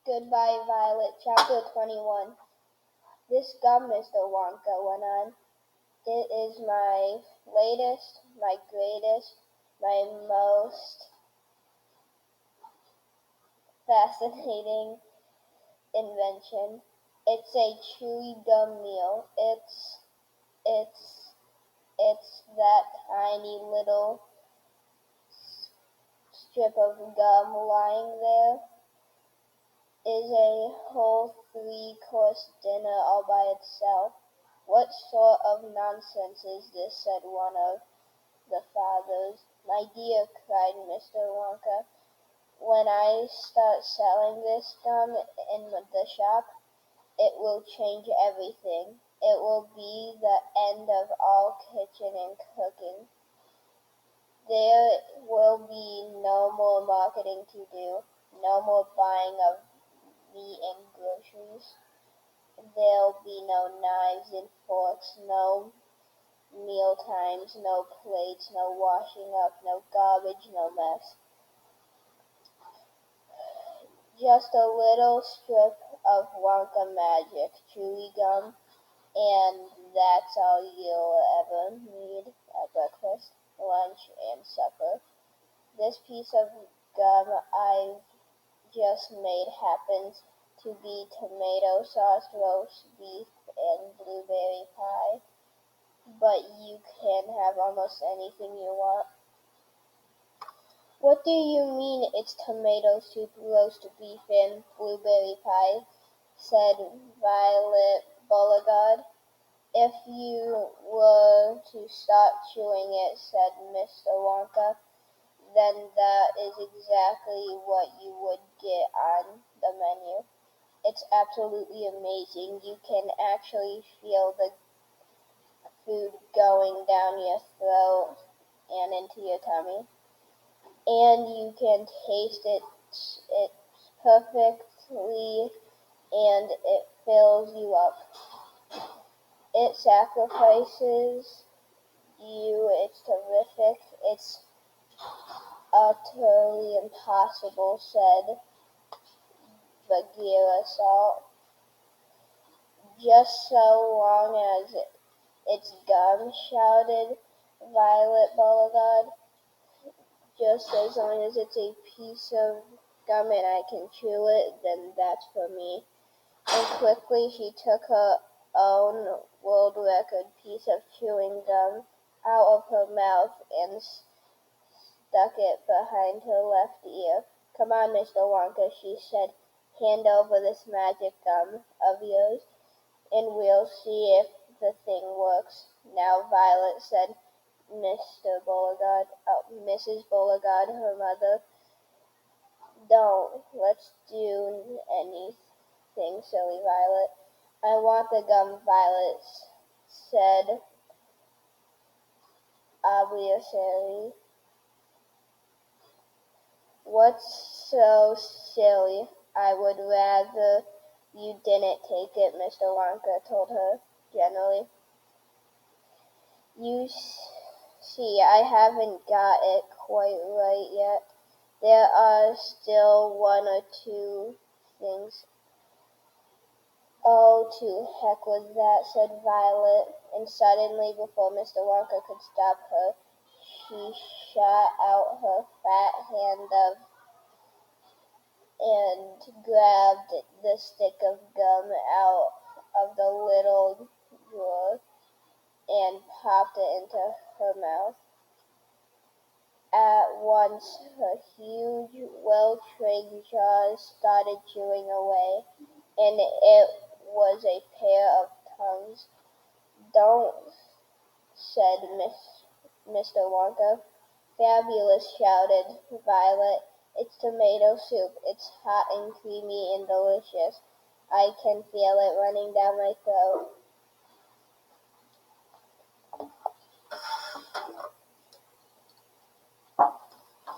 Goodbye, Violet, Chapter 21. This gum, Mr. Wonka went on. It is my latest, my greatest, my most fascinating invention. It's a chewy gum meal. It's, it's that tiny little strip of gum lying there is a whole three-course dinner all by itself. What sort of nonsense is this? Said one of the fathers. My dear, cried Mr. Wonka, when I start selling this gum in the shop, it will change everything. It will be the end of all kitchen and cooking. There will be no more marketing to do, no more buying of meat and groceries. There'll be no knives and forks, no meal times, no plates, no washing up, no garbage, no mess. Just a little strip of Wonka magic, chewy gum, and that's all you'll ever need at breakfast, lunch, and supper. This piece of gum I've just made happens to be tomato sauce, roast beef, and blueberry pie, but you can have almost anything you want. What do you mean it's tomato soup, roast beef, and blueberry pie? Said Violet Beauregard. If you were to start chewing it, said Mr. Wonka, then that is exactly what you would get on the menu. It's absolutely amazing. You can actually feel the food going down your throat and into your tummy. And you can taste it perfectly, and it fills you up. It sacrifices you. It's terrific. It's utterly impossible, said Bagheera Salt. Just so long as it's gum, shouted Violet Beauregard. Just as long as it's a piece of gum and I can chew it, then that's for me. And quickly she took her own world record piece of chewing gum out of her mouth and stuck it behind her left ear. Come on, Mr. Wonka, she said. Hand over this magic gum of yours, and we'll see if the thing works. Now, Violet, said Mrs. Beauregard, her mother, don't let's do anything silly, Violet. I want the gum, Violet said obviously. What's so silly? I would rather you didn't take it, Mr. Wonka told her gently. You see, I haven't got it quite right yet. There are still one or two things. Oh, to heck with that, said Violet, and suddenly, before Mr. Wonka could stop her, she shot out her fat hand and grabbed the stick of gum out of the little drawer and popped it into her mouth. At once her huge, well-trained jaws started chewing away, and it was a pair of tongues. Don't, said Mr. Wonka. Fabulous, shouted Violet. It's tomato soup. It's hot and creamy and delicious. I can feel it running down my throat.